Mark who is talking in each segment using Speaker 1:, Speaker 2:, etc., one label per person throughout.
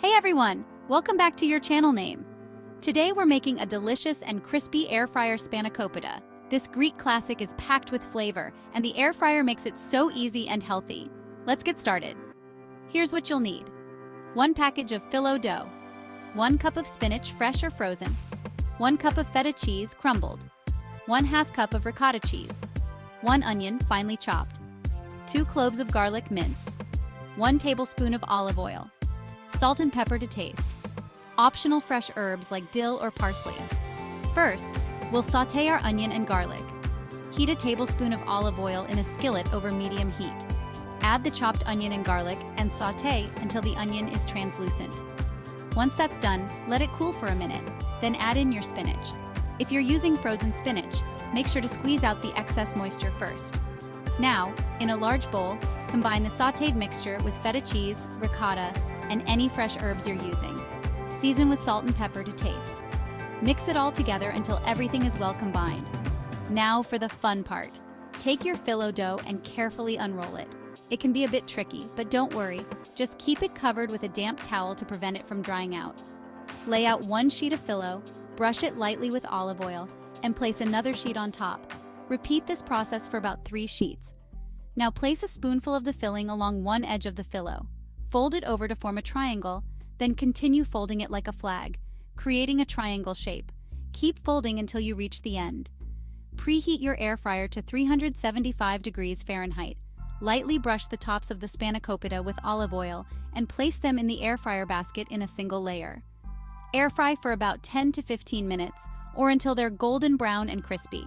Speaker 1: Hey everyone, welcome back to your channel name. Today we're making a delicious and crispy air fryer spanakopita. This Greek classic is packed with flavor, and the air fryer makes it so easy and healthy. Let's get started. Here's what you'll need. 1 package of phyllo dough, 1 cup of spinach, fresh or frozen, 1 cup of feta cheese, crumbled, 1/2 cup of ricotta cheese, 1 onion, finely chopped, 2 cloves of garlic minced, 1 tablespoon of olive oil, salt and pepper to taste, optional fresh herbs like dill or parsley. First, we'll sauté our onion and garlic. Heat a tablespoon of olive oil in a skillet over medium heat. Add the chopped onion and garlic and sauté until the onion is translucent. Once that's done, let it cool for a minute, then add in your spinach. If you're using frozen spinach, make sure to squeeze out the excess moisture first. Now, in a large bowl, combine the sautéed mixture with feta cheese, ricotta, and any fresh herbs you're using. Season with salt and pepper to taste. Mix it all together until everything is well combined. Now for the fun part. Take your phyllo dough and carefully unroll it. It can be a bit tricky, but don't worry. Just keep it covered with a damp towel to prevent it from drying out. Lay out 1 sheet of phyllo, brush it lightly with olive oil, and place another sheet on top. Repeat this process for about 3 sheets. Now place a spoonful of the filling along one edge of the phyllo. Fold it over to form a triangle, then continue folding it like a flag, creating a triangle shape. Keep folding until you reach the end. Preheat your air fryer to 375 degrees Fahrenheit. Lightly brush the tops of the spanakopita with olive oil and place them in the air fryer basket in a single layer. Air fry for about 10 to 15 minutes, or until they're golden brown and crispy.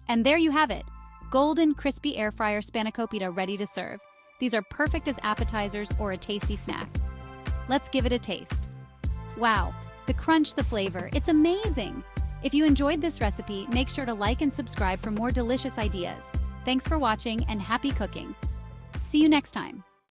Speaker 1: And there you have it, golden crispy air fryer spanakopita ready to serve. These are perfect as appetizers or a tasty snack. Let's give it a taste. Wow, the crunch, the flavor, it's amazing! If you enjoyed this recipe, make sure to like and subscribe for more delicious ideas. Thanks for watching and happy cooking. See you next time.